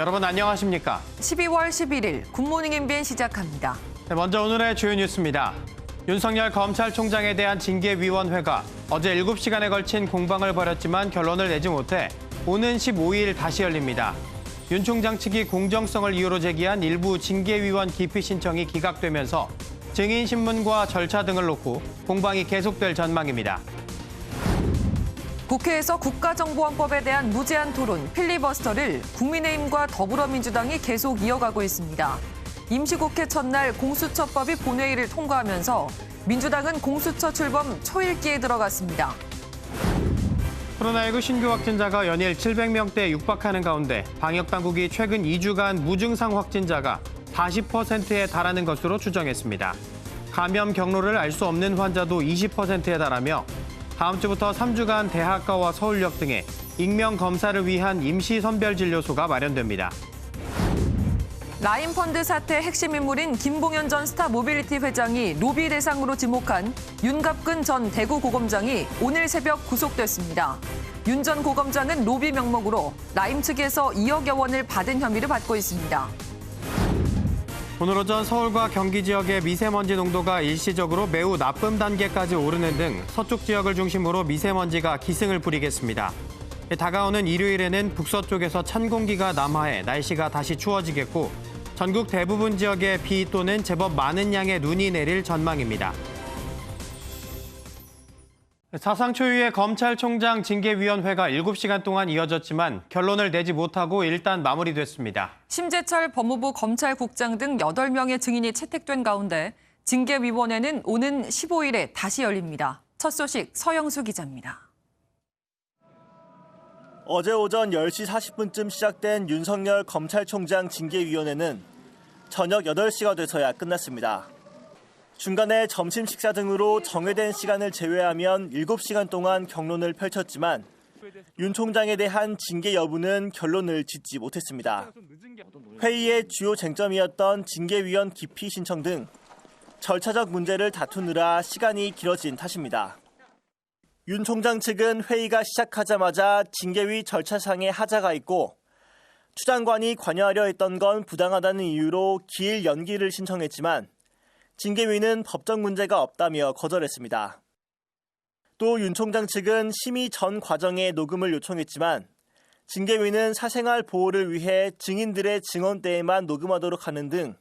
여러분 안녕하십니까? 12월 11일 굿모닝 MBN 시작합니다. 네, 먼저 오늘의 주요 뉴스입니다. 윤석열 검찰총장에 대한 징계위원회가 어제 7시간에 걸친 공방을 벌였지만 결론을 내지 못해 오는 15일 다시 열립니다. 윤 총장 측이 공정성을 이유로 제기한 일부 징계위원 기피 신청이 기각되면서 증인 신문과 절차 등을 놓고 공방이 계속될 전망입니다. 국회에서 국가정보원법에 대한 무제한 토론, 필리버스터를 국민의힘과 더불어민주당이 계속 이어가고 있습니다. 임시국회 첫날 공수처법이 본회의를 통과하면서 민주당은 공수처 출범 초읽기에 들어갔습니다. 코로나19 신규 확진자가 연일 700명대에 육박하는 가운데 방역당국이 최근 2주간 무증상 확진자가 40%에 달하는 것으로 추정했습니다. 감염 경로를 알 수 없는 환자도 20%에 달하며 다음 주부터 3주간 대학가와 서울역 등에 익명 검사를 위한 임시 선별진료소가 마련됩니다. 라인펀드 사태 핵심 인물인 김봉현 전 스타모빌리티 회장이 로비 대상으로 지목한 윤갑근 전 대구고검장이 오늘 새벽 구속됐습니다. 윤 전 고검장은 로비 명목으로 라임 측에서 2억여 원을 받은 혐의를 받고 있습니다. 오늘 오전 서울과 경기 지역의 미세먼지 농도가 일시적으로 매우 나쁨 단계까지 오르는 등 서쪽 지역을 중심으로 미세먼지가 기승을 부리겠습니다. 다가오는 일요일에는 북서쪽에서 찬 공기가 남하해 날씨가 다시 추워지겠고 전국 대부분 지역에 비 또는 제법 많은 양의 눈이 내릴 전망입니다. 사상 초유의 검찰총장 징계위원회가 7시간 동안 이어졌지만 결론을 내지 못하고 일단 마무리됐습니다. 심재철 법무부 검찰국장 등 8명의 증인이 채택된 가운데 징계위원회는 오는 15일에 다시 열립니다. 첫 소식 서영수 기자입니다. 어제 오전 10시 40분쯤 시작된 윤석열 검찰총장 징계위원회는 저녁 8시가 돼서야 끝났습니다. 중간에 점심 식사 등으로 정해된 시간을 제외하면 7시간 동안 경론을 펼쳤지만 윤 총장에 대한 징계 여부는 결론을 짓지 못했습니다. 회의의 주요 쟁점이었던 징계위원 기피 신청 등 절차적 문제를 다투느라 시간이 길어진 탓입니다. 윤 총장 측은 회의가 시작하자마자 징계위 절차상에 하자가 있고 추 장관이 관여하려 했던 건 부당하다는 이유로 기일 연기를 신청했지만 징계위는 법적 문제가 없다며 거절했습니다. 또 윤 총장 측은 심의 전 과정의 녹음을 요청했지만 징계위는 사생활 보호를 위해 증인들의 증언 때에만 녹음하도록 하는 등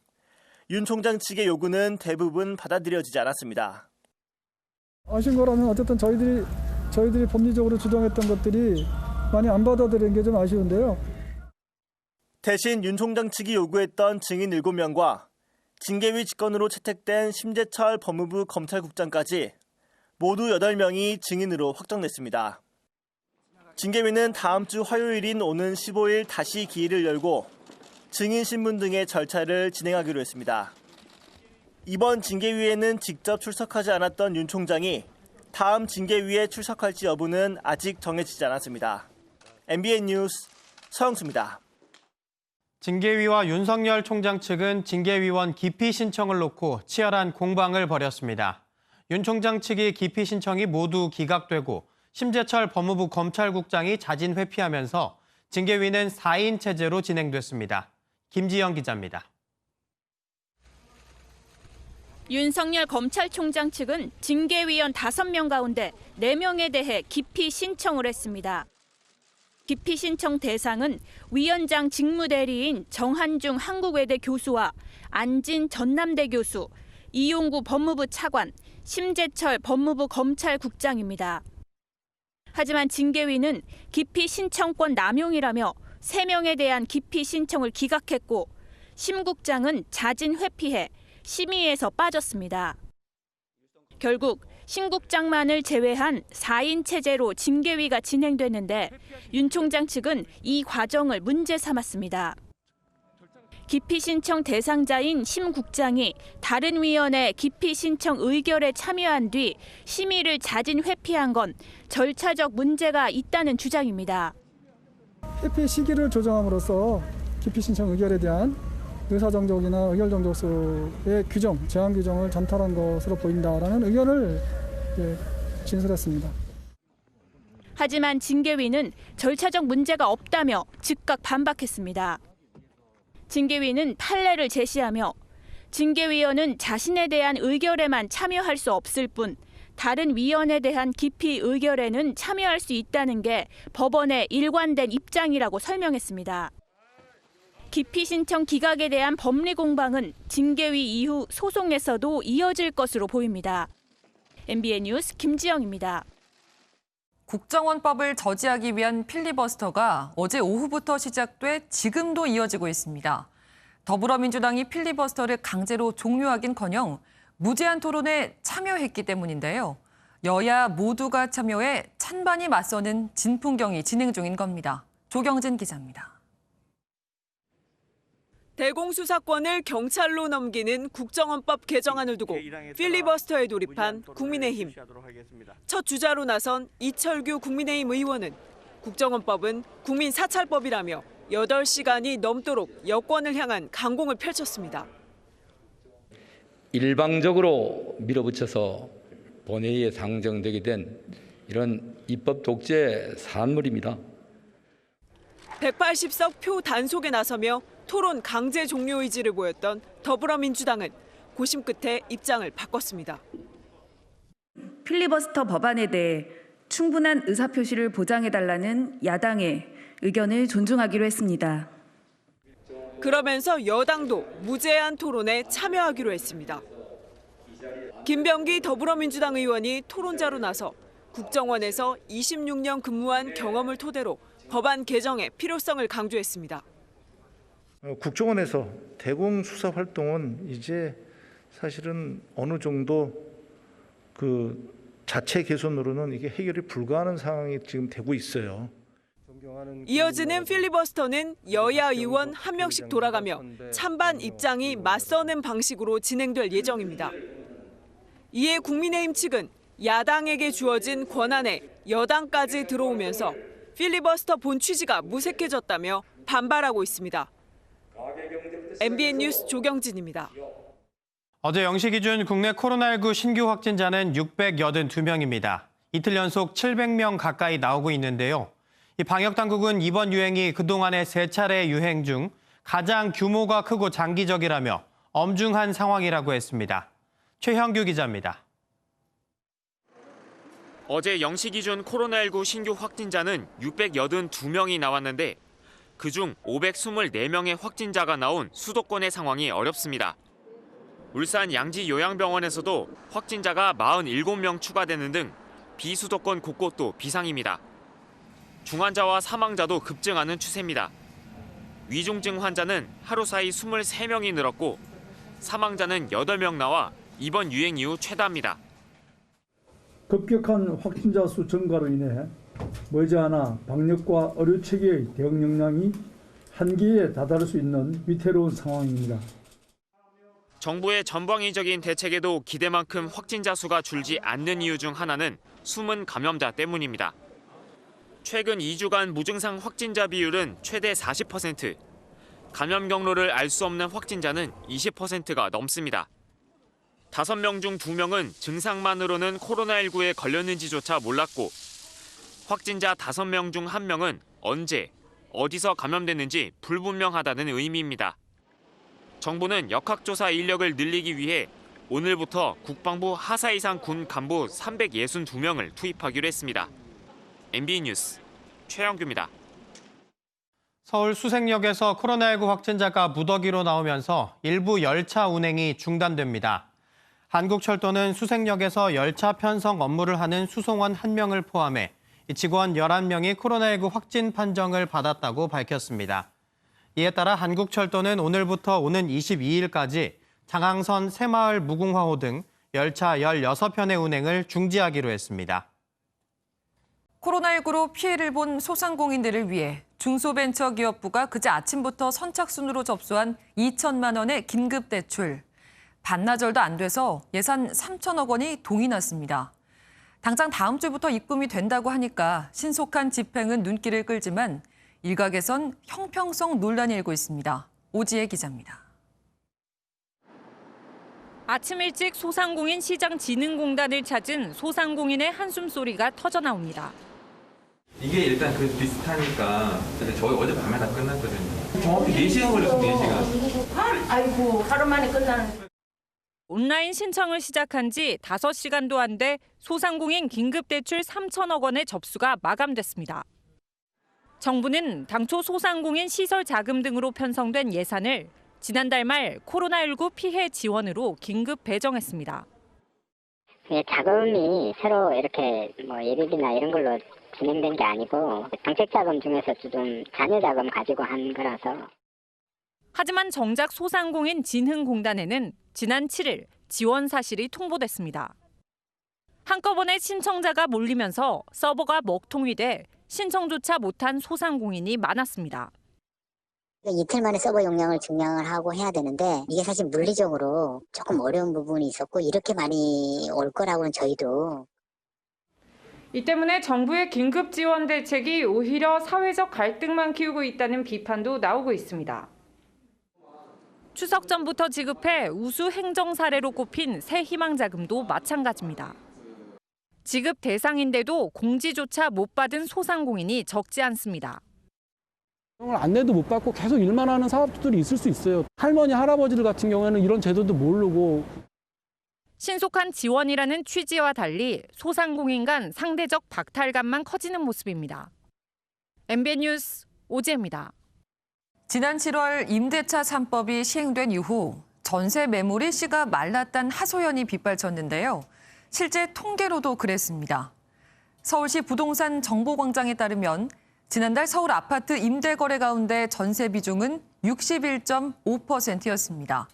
윤 총장 측의 요구는 대부분 받아들여지지 않았습니다. 아쉬운 거라면 어쨌든 저희들이 법리적으로 주장했던 것들이 많이 안 받아들인 게 좀 아쉬운데요. 대신 윤 총장 측이 요구했던 증인 7명과 징계위 직권으로 채택된 심재철 법무부 검찰국장까지 모두 8명이 증인으로 확정됐습니다. 징계위는 다음 주 화요일인 오는 15일 다시 기일을 열고 증인 신문 등의 절차를 진행하기로 했습니다. 이번 징계위에는 직접 출석하지 않았던 윤 총장이 다음 징계위에 출석할지 여부는 아직 정해지지 않았습니다. MBN 뉴스 서영수입니다. 징계위와 윤석열 총장 측은 징계위원 기피 신청을 놓고 치열한 공방을 벌였습니다. 윤 총장 측의 기피 신청이 모두 기각되고 심재철 법무부 검찰국장이 자진 회피하면서 징계위는 4인 체제로 진행됐습니다. 김지영 기자입니다. 윤석열 검찰총장 측은 징계위원 5명 가운데 4명에 대해 기피 신청을 했습니다. 기피 신청 대상은 위원장 직무대리인 정한중 한국외대 교수와 안진 전남대 교수, 이용구 법무부 차관, 심재철 법무부 검찰국장입니다. 하지만 징계위는 기피 신청권 남용이라며 3명에 대한 기피 신청을 기각했고 심 국장은 자진 회피해 심의에서 빠졌습니다. 결국 심 국장만을 제외한 4인 체제로 징계위가 진행됐는데 윤 총장 측은 이 과정을 문제 삼았습니다. 기피 신청 대상자인 심 국장이 다른 위원회 기피 신청 의결에 참여한 뒤 심의를 자진 회피한 건 절차적 문제가 있다는 주장입니다. 회피 시기를 조정함으로써 기피 신청 의결에 대한 의사정족이나 의결정족수의 규정, 제한 규정을 전탈한 것으로 보인다라는 의견을 진술했습니다. 하지만 징계위는 절차적 문제가 없다며 즉각 반박했습니다. 징계위는 판례를 제시하며 징계위원은 자신에 대한 의결에만 참여할 수 없을 뿐 다른 위원에 대한 기피 의결에는 참여할 수 있다는 게 법원의 일관된 입장이라고 설명했습니다. 기피 신청 기각에 대한 법리 공방은 징계위 이후 소송에서도 이어질 것으로 보입니다. MBN 뉴스 김지영입니다. 국정원법을 저지하기 위한 필리버스터가 어제 오후부터 시작돼 지금도 이어지고 있습니다. 더불어민주당이 필리버스터를 강제로 종료하긴커녕 무제한 토론에 참여했기 때문인데요. 여야 모두가 참여해 찬반이 맞서는 진풍경이 진행 중인 겁니다. 조경진 기자입니다. 대공수사권을 경찰로 넘기는 국정원법 개정안을 두고 필리버스터에 돌입한 국민의힘. 첫 주자로 나선 이철규 국민의힘 의원은 국정원법은 국민 사찰법이라며 8시간이 넘도록 여권을 향한 강공을 펼쳤습니다. 일방적으로 밀어붙여서 본회의에 상정되게 된 이런 입법 독재 산물입니다. 180석 표 단속에 나서며 토론 강제 종료 의지를 보였던 더불어민주당은 고심 끝에 입장을 바꿨습니다. 필리버스터 법안에 대해 충분한 의사표시를 보장해달라는 야당의 의견을 존중하기로 했습니다. 그러면서 여당도 무제한 토론에 참여하기로 했습니다. 김병기 더불어민주당 의원이 토론자로 나서 국정원에서 26년 근무한 경험을 토대로 법안 개정의 필요성을 강조했습니다. 국정원에서 대공수사 활동은 이제 사실은 어느 정도 그 자체 개선으로는 이게 해결이 불가하는 상황이 지금 되고 있어요. 이어지는 필리버스터는 여야 의원 한 명씩 돌아가며 찬반 입장이 맞서는 방식으로 진행될 예정입니다. 이에 국민의힘 측은 야당에게 주어진 권한에 여당까지 들어오면서 필리버스터 본 취지가 무색해졌다며 반발하고 있습니다. MBN 뉴스 조경진입니다. 어제 0시 기준 국내 코로나19 신규 확진자는 682명입니다. 이틀 연속 700명 가까이 나오고 있는데요. 이 방역당국은 이번 유행이 그동안의 3차례 유행 중 가장 규모가 크고 장기적이라며 엄중한 상황이라고 했습니다. 최형규 기자입니다. 어제 0시 기준 코로나19 신규 확진자는 682명이 나왔는데 그중 524명의 확진자가 나온 수도권의 상황이 어렵습니다. 울산 양지요양병원에서도 확진자가 47명 추가되는 등 비수도권 곳곳도 비상입니다. 중환자와 사망자도 급증하는 추세입니다. 위중증 환자는 하루 사이 23명이 늘었고 사망자는 8명 나와 이번 유행 이후 최다입니다. 급격한 확진자 수 증가로 인해 머지않아 방역과 의료 체계의 대응 역량이 한계에 다다를 수 있는 위태로운 상황입니다. 정부의 전방위적인 대책에도 기대만큼 확진자 수가 줄지 않는 이유 중 하나는 숨은 감염자 때문입니다. 최근 2주간 무증상 확진자 비율은 최대 40%, 감염 경로를 알 수 없는 확진자는 20%가 넘습니다. 5명 중 2명은 증상만으로는 코로나19에 걸렸는지조차 몰랐고 확진자 5명 중 1명은 언제, 어디서 감염됐는지 불분명하다는 의미입니다. 정부는 역학조사 인력을 늘리기 위해 오늘부터 국방부 하사이상 군 간부 362명을 투입하기로 했습니다. MBN 뉴스 최영규입니다. 서울 수색역에서 코로나19 확진자가 무더기로 나오면서 일부 열차 운행이 중단됩니다. 한국철도는 수색역에서 열차 편성 업무를 하는 수송원 1명을 포함해 직원 11명이 코로나19 확진 판정을 받았다고 밝혔습니다. 이에 따라 한국철도는 오늘부터 오는 22일까지 장항선 새마을 무궁화호 등 열차 16편의 운행을 중지하기로 했습니다. 코로나19로 피해를 본 소상공인들을 위해 중소벤처기업부가 그제 아침부터 선착순으로 접수한 2천만 원의 긴급대출. 반나절도 안 돼서 예산 3천억 원이 동이 났습니다. 당장 다음 주부터 입금이 된다고 하니까 신속한 집행은 눈길을 끌지만 일각에선 형평성 논란이 일고 있습니다. 오지혜 기자입니다. 아침 일찍 소상공인 시장진흥공단을 찾은 소상공인의 한숨소리가 터져나옵니다. 이게 일단 그 비슷하니까 저희 어제 밤에 다 끝났거든요. 정확히 4시간 걸렸습니다. 4시간. 아이고, 하루 만에 끝나는. 온라인 신청을 시작한 지 5시간도 안 돼 소상공인 긴급대출 3천억 원의 접수가 마감됐습니다. 정부는 당초 소상공인 시설 자금 등으로 편성된 예산을 지난달 말 코로나19 피해 지원으로 긴급 배정했습니다. 자금이 새로 이렇게 예비비나 이런 걸로 진행된 게 아니고 정책 자금 중에서 좀 잔여 자금 가지고 한 거라서. 하지만 정작 소상공인 진흥공단에는 지난 7일 지원 사실이 통보됐습니다. 한꺼번에 신청자가 몰리면서 서버가 먹통이 돼 신청조차 못한 소상공인이 많았습니다. 이틀 만에 서버 용량을 증량을 하고 해야 되는데 이게 사실 물리적으로 조금 어려운 부분이 있었고 이렇게 많이 올 거라고는 저희도. 이 때문에 정부의 긴급 지원 대책이 오히려 사회적 갈등만 키우고 있다는 비판도 나오고 있습니다. 추석 전부터 지급해 우수 행정 사례로 꼽힌 새 희망자금도 마찬가지입니다. 지급 대상인데도 공지조차 못 받은 소상공인이 적지 않습니다. 안내도 못 받고 계속 일만 하는 사업들이 있을 수 있어요. 할머니, 할아버지들 같은 경우에는 이런 제도도 모르고. 신속한 지원이라는 취지와 달리 소상공인 간 상대적 박탈감만 커지는 모습입니다. MBN 뉴스 오지혜입니다. 지난 7월 임대차 3법이 시행된 이후 전세 매물이 씨가 말랐다는 하소연이 빗발쳤는데요. 실제 통계로도 그랬습니다. 서울시 부동산 정보광장에 따르면 지난달 서울 아파트 임대 거래 가운데 전세 비중은 61.5%였습니다.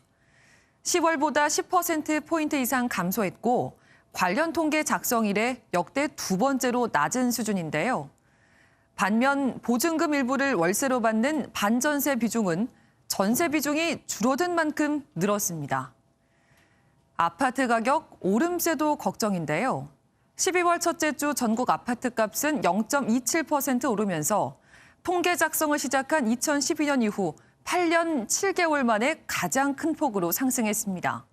10월보다 10%포인트 이상 감소했고 관련 통계 작성 이래 역대 두 번째로 낮은 수준인데요. 반면 보증금 일부를 월세로 받는 반전세 비중은 전세 비중이 줄어든 만큼 늘었습니다. 아파트 가격 오름세도 걱정인데요. 12월 첫째 주 전국 아파트 값은 0.27% 오르면서 통계 작성을 시작한 2012년 이후 8년 7개월 만에 가장 큰 폭으로 상승했습니다.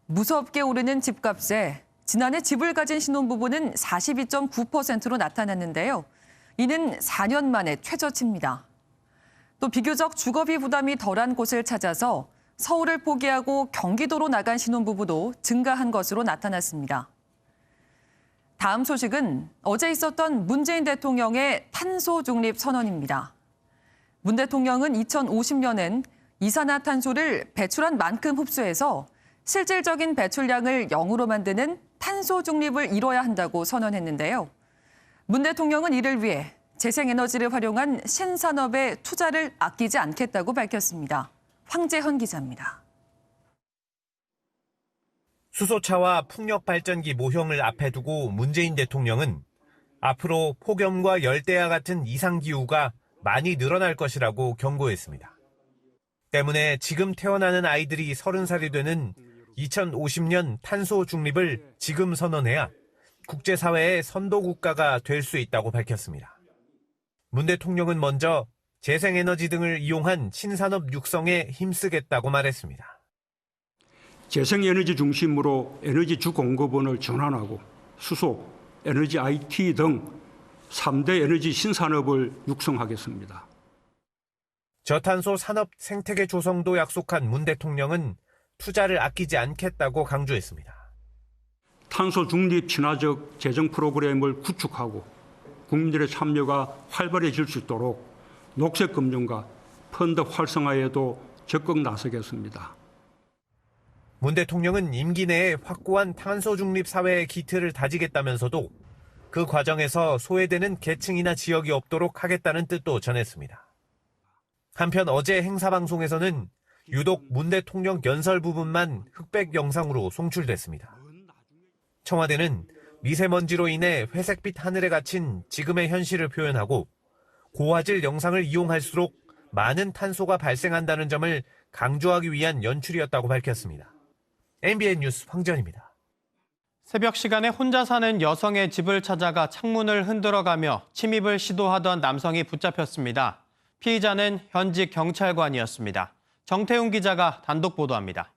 무섭게 오르는 집값에 지난해 집을 가진 신혼부부는 42.9%로 나타났는데요. 이는 4년 만에 최저치입니다. 또 비교적 주거비 부담이 덜한 곳을 찾아서 서울을 포기하고 경기도로 나간 신혼부부도 증가한 것으로 나타났습니다. 다음 소식은 어제 있었던 문재인 대통령의 탄소 중립 선언입니다. 문 대통령은 2050년엔 이산화탄소를 배출한 만큼 흡수해서 실질적인 배출량을 0으로 만드는 탄소 중립을 이뤄야 한다고 선언했는데요. 문 대통령은 이를 위해 재생에너지를 활용한 신산업에 투자를 아끼지 않겠다고 밝혔습니다. 황재헌 기자입니다. 수소차와 풍력발전기 모형을 앞에 두고 문재인 대통령은 앞으로 폭염과 열대야 같은 이상기후가 많이 늘어날 것이라고 경고했습니다. 때문에 지금 태어나는 아이들이 30살이 되는 2050년 탄소 중립을 지금 선언해야 국제사회의 선도국가가 될 수 있다고 밝혔습니다. 문 대통령은 먼저 재생에너지 등을 이용한 신산업 육성에 힘쓰겠다고 말했습니다. 재생에너지 중심으로 에너지 주공급원을 전환하고 수소, 에너지 IT 등 3대 에너지 신산업을 육성하겠습니다. 저탄소 산업 생태계 조성도 약속한 문 대통령은 투자를 아끼지 않겠다고 강조했습니다. 탄소 중립 친화적 재정 프로그램을 구축하고 국민들의 참여가 활발해질 수 있도록 녹색 금융과 펀드 활성화에도 적극 나서겠습니다. 문 대통령은 임기 내에 확고한 탄소 중립 사회의 기틀을 다지겠다면서도 그 과정에서 소외되는 계층이나 지역이 없도록 하겠다는 뜻도 전했습니다. 한편 어제 행사방송에서는 유독 문 대통령 연설 부분만 흑백 영상으로 송출됐습니다. 청와대는 미세먼지로 인해 회색빛 하늘에 갇힌 지금의 현실을 표현하고 고화질 영상을 이용할수록 많은 탄소가 발생한다는 점을 강조하기 위한 연출이었다고 밝혔습니다. MBN 뉴스 황재헌입니다. 새벽 시간에 혼자 사는 여성의 집을 찾아가 창문을 흔들어가며 침입을 시도하던 남성이 붙잡혔습니다. 피의자는 현직 경찰관이었습니다. 정태훈 기자가 단독 보도합니다.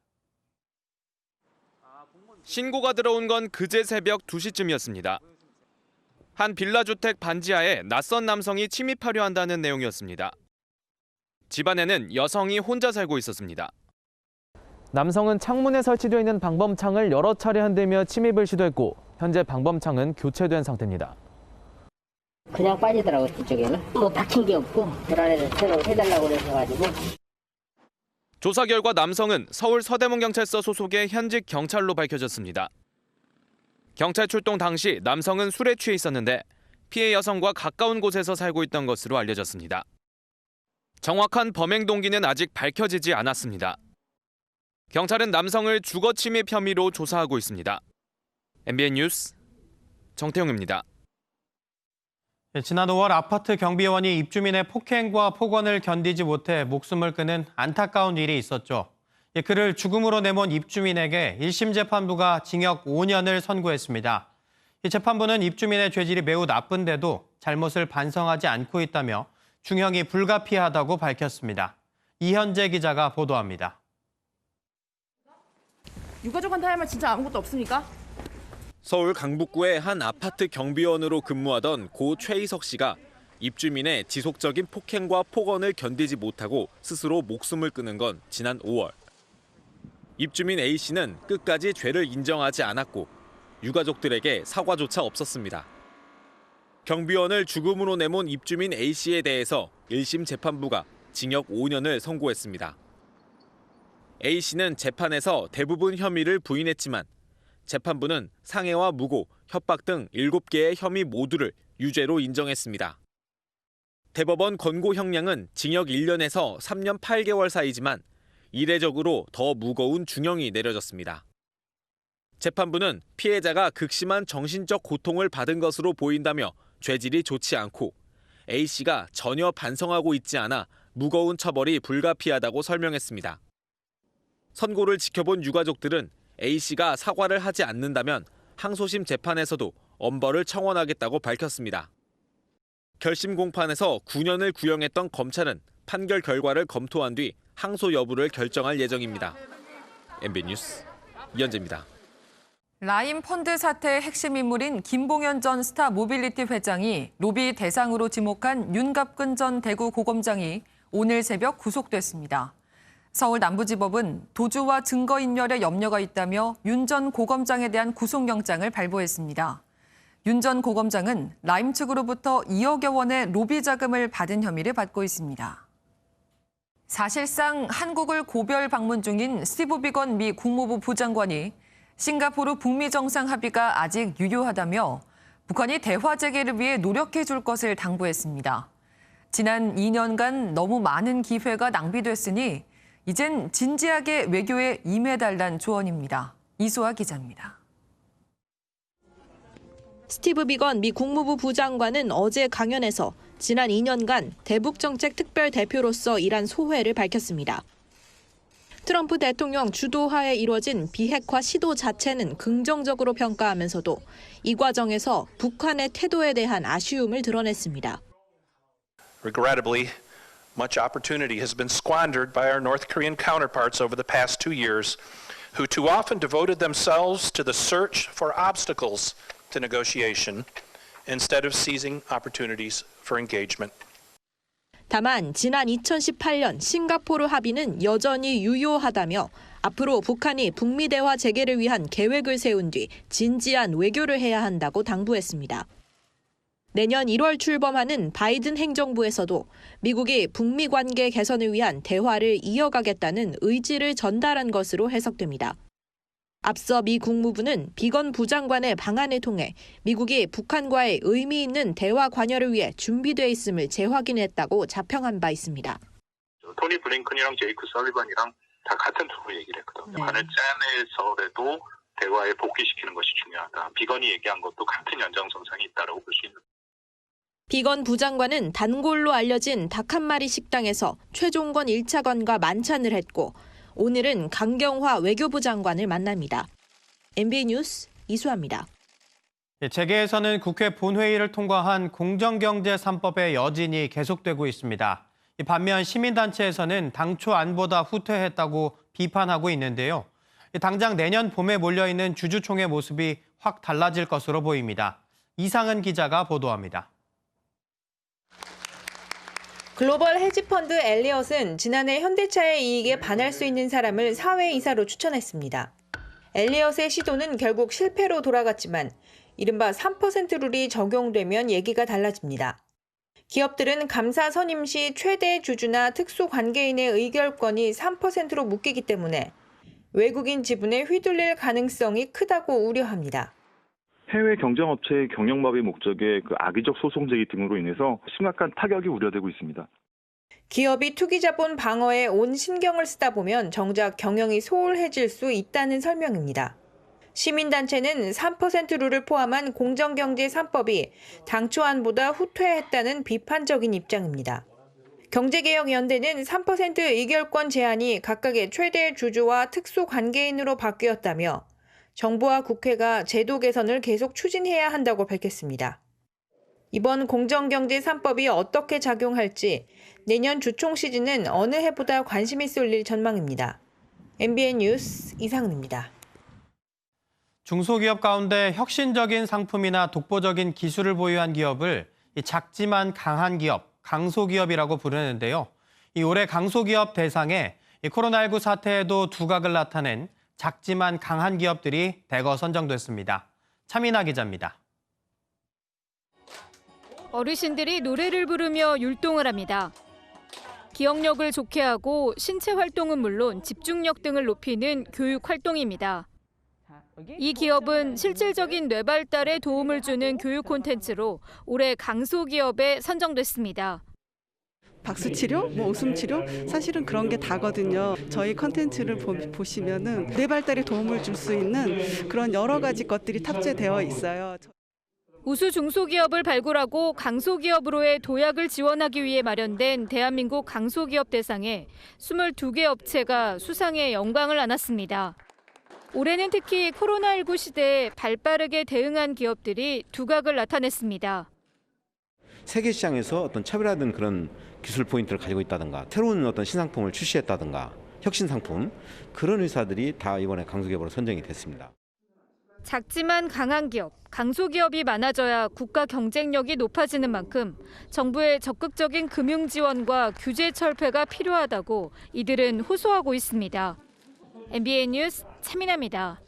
신고가 들어온 건 그제 새벽 2시쯤이었습니다. 한 빌라 주택 반지하에 낯선 남성이 침입하려 한다는 내용이었습니다. 집안에는 여성이 혼자 살고 있었습니다. 남성은 창문에 설치되어 있는 방범창을 여러 차례 흔들며 침입을 시도했고 현재 방범창은 교체된 상태입니다. 그냥 빠지더라고 뒤쪽에는. 뭐 박힌 게 없고 불안해서 새로 해달라고 그래서가지고. 조사 결과 남성은 서울 서대문경찰서 소속의 현직 경찰로 밝혀졌습니다. 경찰 출동 당시 남성은 술에 취해 있었는데 피해 여성과 가까운 곳에서 살고 있던 것으로 알려졌습니다. 정확한 범행 동기는 아직 밝혀지지 않았습니다. 경찰은 남성을 주거 침입 혐의로 조사하고 있습니다. MBN 뉴스 정태용입니다. 지난 5월 아파트 경비원이 입주민의 폭행과 폭언을 견디지 못해 목숨을 끊은 안타까운 일이 있었죠. 그를 죽음으로 내몬 입주민에게 1심 재판부가 징역 5년을 선고했습니다. 이 재판부는 입주민의 죄질이 매우 나쁜데도 잘못을 반성하지 않고 있다며 중형이 불가피하다고 밝혔습니다. 이현재 기자가 보도합니다. 유가족한테 할 말 진짜 아무것도 없습니까? 서울 강북구의 한 아파트 경비원으로 근무하던 고 최희석 씨가 입주민의 지속적인 폭행과 폭언을 견디지 못하고 스스로 목숨을 끊은 건 지난 5월. 입주민 A 씨는 끝까지 죄를 인정하지 않았고 유가족들에게 사과조차 없었습니다. 경비원을 죽음으로 내몬 입주민 A 씨에 대해서 1심 재판부가 징역 5년을 선고했습니다. A 씨는 재판에서 대부분 혐의를 부인했지만 재판부는 상해와 무고, 협박 등 7개의 혐의 모두를 유죄로 인정했습니다. 대법원 권고 형량은 징역 1년에서 3년 8개월 사이지만 이례적으로 더 무거운 중형이 내려졌습니다. 재판부는 피해자가 극심한 정신적 고통을 받은 것으로 보인다며 죄질이 좋지 않고 A씨가 전혀 반성하고 있지 않아 무거운 처벌이 불가피하다고 설명했습니다. 선고를 지켜본 유가족들은 A씨가 사과를 하지 않는다면 항소심 재판에서도 엄벌을 청원하겠다고 밝혔습니다. 결심 공판에서 9년을 구형했던 검찰은 판결 결과를 검토한 뒤 항소 여부를 결정할 예정입니다. MBN 뉴스 이현재입니다. 라임 펀드 사태의 핵심 인물인 김봉현 전 스타 모빌리티 회장이 로비 대상으로 지목한 윤갑근 전 대구고검장이 오늘 새벽 구속됐습니다. 서울 남부지법은 도주와 증거인멸에 염려가 있다며 윤 전 고검장에 대한 구속영장을 발부했습니다. 윤 전 고검장은 라임 측으로부터 2억여 원의 로비 자금을 받은 혐의를 받고 있습니다. 사실상 한국을 고별 방문 중인 스티브 비건 미 국무부 부장관이 싱가포르 북미 정상 합의가 아직 유효하다며 북한이 대화 재개를 위해 노력해 줄 것을 당부했습니다. 지난 2년간 너무 많은 기회가 낭비됐으니 이젠 진지하게 외교에 임해달란 조언입니다. 이수아 기자입니다. 스티브 비건 미 국무부 부장관은 어제 강연에서 지난 2년간 대북정책 특별대표로서 일한 소회를 밝혔습니다. 트럼프 대통령 주도하에 이뤄진 비핵화 시도 자체는 긍정적으로 평가하면서도 이 과정에서 북한의 태도에 대한 아쉬움을 드러냈습니다. Regrettably, much opportunity has been squandered by our North Korean counterparts over the past 2 years, who too often devoted themselves to the search for obstacles to negotiation instead of seizing opportunities for engagement. 다만 지난 2018년 싱가포르 합의는 여전히 유효하다며 앞으로 북한이 북미 대화 재개를 위한 계획을 세운 뒤 진지한 외교를 해야 한다고 당부했습니다. 내년 1월 출범하는 바이든 행정부에서도 미국이 북미 관계 개선을 위한 대화를 이어가겠다는 의지를 전달한 것으로 해석됩니다. 앞서 미 국무부는 비건 부장관의 방안을 통해 미국이 북한과의 의미 있는 대화 관여를 위해 준비돼 있음을 재확인했다고 자평한 바 있습니다. 토니 블링컨이랑 제이크 설리번이랑 다 같은 투로 얘기를 했거든요. 북한을 짜내서라도 대화에 복귀시키는 것이 중요하다. 비건이 얘기한 것도 같은 연장선상이 있다고 볼 수 있는. 비건 부장관은 단골로 알려진 닭 한 마리 식당에서 최종건 1차관과 만찬을 했고 오늘은 강경화 외교부 장관을 만납니다. MBN 뉴스 이수아입니다. 재계에서는 국회 본회의를 통과한 공정경제 3법의 여진이 계속되고 있습니다. 반면 시민단체에서는 당초 안보다 후퇴했다고 비판하고 있는데요. 당장 내년 봄에 몰려있는 주주총회 모습이 확 달라질 것으로 보입니다. 이상은 기자가 보도합니다. 글로벌 헤지펀드 엘리엇은 지난해 현대차의 이익에 반할 수 있는 사람을 사회이사로 추천했습니다. 엘리엇의 시도는 결국 실패로 돌아갔지만 이른바 3% 룰이 적용되면 얘기가 달라집니다. 기업들은 감사 선임 시 최대 주주나 특수관계인의 의결권이 3%로 묶이기 때문에 외국인 지분에 휘둘릴 가능성이 크다고 우려합니다. 해외 경쟁업체의 경영마비 목적의 악의적 소송 제기 등으로 인해서 심각한 타격이 우려되고 있습니다. 기업이 투기자본 방어에 온 신경을 쓰다 보면 정작 경영이 소홀해질 수 있다는 설명입니다. 시민단체는 3% 룰을 포함한 공정경제 3법이 당초안보다 후퇴했다는 비판적인 입장입니다. 경제개혁연대는 3% 의결권 제한이 각각의 최대 주주와 특수관계인으로 바뀌었다며 정부와 국회가 제도 개선을 계속 추진해야 한다고 밝혔습니다. 이번 공정경제 3법이 어떻게 작용할지 내년 주총 시즌은 어느 해보다 관심이 쏠릴 전망입니다. MBN 뉴스 이상은입니다. 중소기업 가운데 혁신적인 상품이나 독보적인 기술을 보유한 기업을 작지만 강한 기업, 강소기업이라고 부르는데요. 올해 강소기업 대상에 코로나19 사태에도 두각을 나타낸 작지만 강한 기업들이 대거 선정됐습니다. 차민아 기자입니다. 어르신들이 노래를 부르며 율동을 합니다. 기억력을 좋게 하고 신체 활동은 물론 집중력 등을 높이는 교육 활동입니다. 이 기업은 실질적인 뇌 발달에 도움을 주는 교육 콘텐츠로 올해 강소기업에 선정됐습니다. 박수치료, 웃음치료 사실은 그런 게 다거든요. 저희 컨텐츠를 보시면은 뇌 발달에 도움을 줄 수 있는 그런 여러 가지 것들이 탑재되어 있어요. 우수 중소기업을 발굴하고 강소기업으로의 도약을 지원하기 위해 마련된 대한민국 강소기업 대상에 22개 업체가 수상에 영광을 안았습니다. 올해는 특히 코로나19 시대에 발빠르게 대응한 기업들이 두각을 나타냈습니다. 세계 시장에서 어떤 차별화된 그런 기술 포인트를 가지고 있다든가 새로운 어떤 신상품을 출시했다든가 혁신 상품 그런 회사들이 다 이번에 강소기업으로 선정이 됐습니다. 작지만 강한 기업, 강소기업이 많아져야 국가 경쟁력이 높아지는 만큼 정부의 적극적인 금융 지원과 규제 철폐가 필요하다고 이들은 호소하고 있습니다. MBN 뉴스 차민아입니다.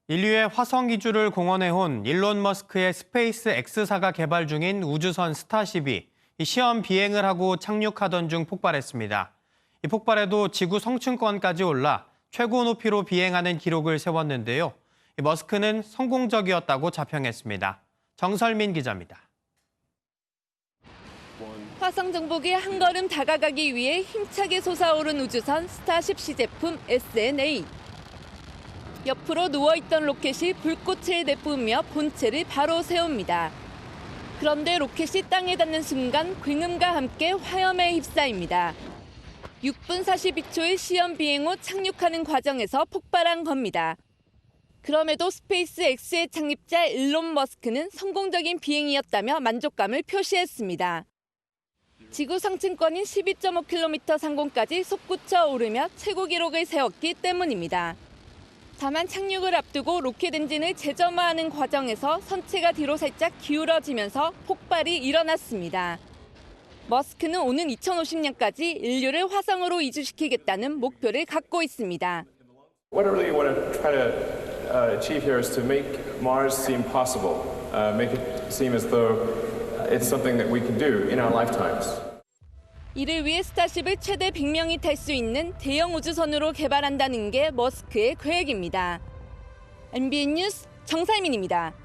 인류의 화성 기주를 공헌해온 일론 머스크의 스페이스 X사가 개발 중인 우주선 스타쉽이 시험 비행을 하고 착륙하던 중 폭발했습니다. 이 폭발에도 지구 성층권까지 올라 최고 높이로 비행하는 기록을 세웠는데요. 머스크는 성공적이었다고 자평했습니다. 정설민 기자입니다. 화성 정복에 한 걸음 다가가기 위해 힘차게 솟아오른 우주선 스타쉽 시제품 SNA. 옆으로 누워있던 로켓이 불꽃을 내뿜으며 본체를 바로 세웁니다. 그런데 로켓이 땅에 닿는 순간 굉음과 함께 화염에 휩싸입니다. 6분 42초의 시험 비행 후 착륙하는 과정에서 폭발한 겁니다. 그럼에도 스페이스 X의 창립자 일론 머스크는 성공적인 비행이었다며 만족감을 표시했습니다. 지구 상층권인 12.5km 상공까지 솟구쳐 오르며 최고 기록을 세웠기 때문입니다. 다만 착륙을 앞두고 로켓 엔진을 재점화하는 과정에서 선체가 뒤로 살짝 기울어지면서 폭발이 일어났습니다. 머스크는 오는 2050년까지 인류를 화성으로 이주시키겠다는 목표를 갖고 있습니다. What I really want to try to achieve here is to make Mars seem possible, make it seem as though it's something that we can do in our lifetimes. 이를 위해 스타쉽을 최대 100명이 탈 수 있는 대형 우주선으로 개발한다는 게 머스크의 계획입니다. MBN 뉴스 정살민입니다.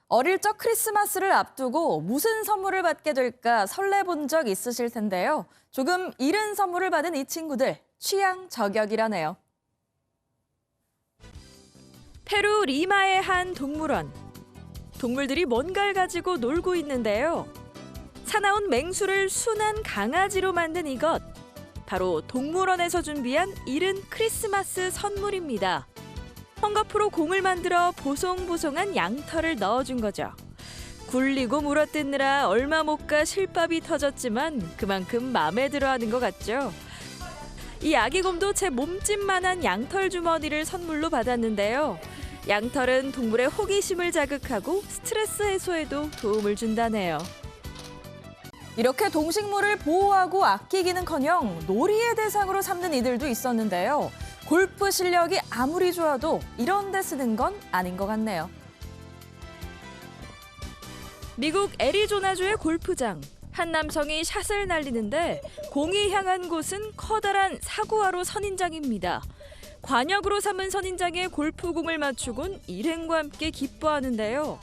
어릴 적 크리스마스를 앞두고 무슨 선물을 받게 될까 설레본 적 있으실 텐데요. 조금 이른 선물을 받은 이 친구들, 취향 저격이라네요. 페루 리마의 한 동물원. 동물들이 뭔가를 가지고 놀고 있는데요. 사나운 맹수를 순한 강아지로 만든 이것. 바로 동물원에서 준비한 이른 크리스마스 선물입니다. 헝겊으로 공을 만들어 보송보송한 양털을 넣어준 거죠. 굴리고 물어뜯느라 얼마 못 가 실밥이 터졌지만 그만큼 마음에 들어하는 것 같죠. 이 아기곰도 제 몸집만한 양털 주머니를 선물로 받았는데요. 양털은 동물의 호기심을 자극하고 스트레스 해소에도 도움을 준다네요. 이렇게 동식물을 보호하고 아끼기는커녕 놀이의 대상으로 삼는 이들도 있었는데요. 골프 실력이 아무리 좋아도 이런 데 쓰는 건 아닌 것 같네요. 미국 애리조나주의 골프장. 한 남성이 샷을 날리는데 공이 향한 곳은 커다란 사구화로 선인장입니다. 관역으로 삼은 선인장에 골프공을 맞추곤 일행과 함께 기뻐하는데요.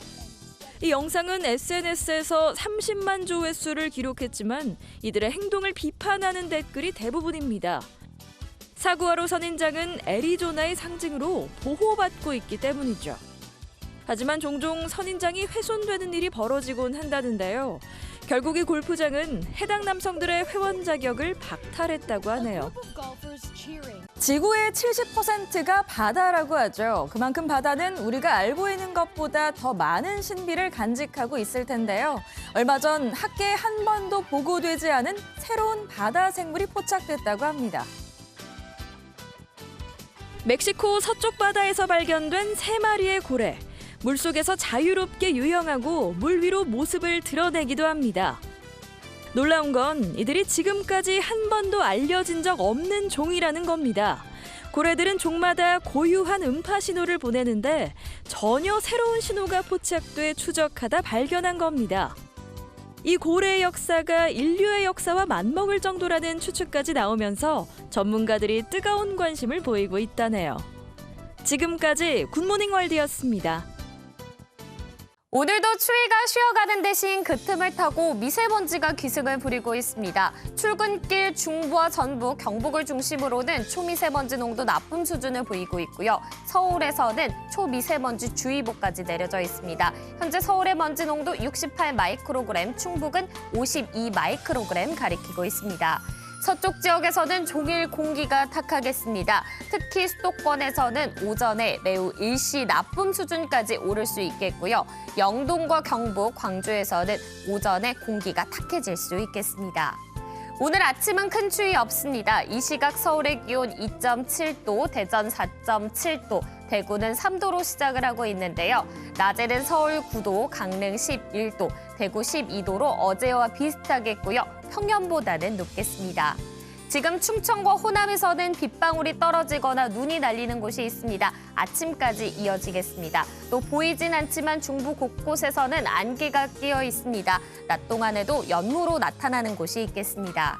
이 영상은 SNS에서 30만 조회수를 기록했지만 이들의 행동을 비판하는 댓글이 대부분입니다. 사구화로 선인장은 애리조나의 상징으로 보호받고 있기 때문이죠. 하지만 종종 선인장이 훼손되는 일이 벌어지곤 한다는데요. 결국 이 골프장은 해당 남성들의 회원 자격을 박탈했다고 하네요. 지구의 70%가 바다라고 하죠. 그만큼 바다는 우리가 알고 있는 것보다 더 많은 신비를 간직하고 있을 텐데요. 얼마 전 학계에 한 번도 보고되지 않은 새로운 바다 생물이 포착됐다고 합니다. 멕시코 서쪽 바다에서 발견된 3마리의 고래. 물속에서 자유롭게 유영하고 물 위로 모습을 드러내기도 합니다. 놀라운 건 이들이 지금까지 한 번도 알려진 적 없는 종이라는 겁니다. 고래들은 종마다 고유한 음파 신호를 보내는데 전혀 새로운 신호가 포착돼 추적하다 발견한 겁니다. 이 고래의 역사가 인류의 역사와 맞먹을 정도라는 추측까지 나오면서 전문가들이 뜨거운 관심을 보이고 있다네요. 지금까지 굿모닝 월드였습니다. 오늘도 추위가 쉬어가는 대신 그 틈을 타고 미세먼지가 기승을 부리고 있습니다. 출근길 중부와 전북, 경북을 중심으로는 초미세먼지 농도 나쁨 수준을 보이고 있고요. 서울에서는 초미세먼지 주의보까지 내려져 있습니다. 현재 서울의 먼지 농도 68 마이크로그램, 충북은 52 마이크로그램 가리키고 있습니다. 서쪽 지역에서는 종일 공기가 탁하겠습니다. 특히 수도권에서는 오전에 매우 일시 나쁨 수준까지 오를 수 있겠고요. 영동과 경북, 광주에서는 오전에 공기가 탁해질 수 있겠습니다. 오늘 아침은 큰 추위 없습니다. 이 시각 서울의 기온 2.7도, 대전 4.7도, 대구는 3도로 시작을 하고 있는데요. 낮에는 서울 9도, 강릉 11도, 대구 12도로 어제와 비슷하겠고요. 평년보다는 높겠습니다. 지금 충청과 호남에서는 빗방울이 떨어지거나 눈이 날리는 곳이 있습니다. 아침까지 이어지겠습니다. 또 보이진 않지만 중부 곳곳에서는 안개가 끼어 있습니다. 낮 동안에도 연무로 나타나는 곳이 있겠습니다.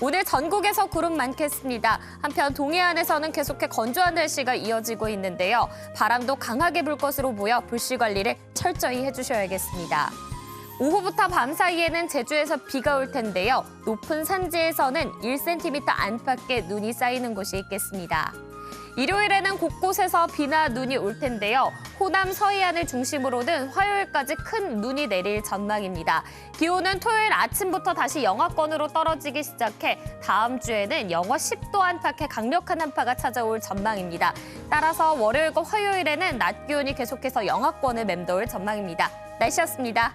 오늘 전국에서 구름 많겠습니다. 한편 동해안에서는 계속해 건조한 날씨가 이어지고 있는데요. 바람도 강하게 불 것으로 보여 불씨 관리를 철저히 해주셔야겠습니다. 오후부터 밤 사이에는 제주에서 비가 올 텐데요. 높은 산지에서는 1cm 안팎의 눈이 쌓이는 곳이 있겠습니다. 일요일에는 곳곳에서 비나 눈이 올 텐데요. 호남 서해안을 중심으로는 화요일까지 큰 눈이 내릴 전망입니다. 기온은 토요일 아침부터 다시 영하권으로 떨어지기 시작해 다음 주에는 영하 10도 안팎의 강력한 한파가 찾아올 전망입니다. 따라서 월요일과 화요일에는 낮 기온이 계속해서 영하권을 맴돌 전망입니다. 날씨였습니다.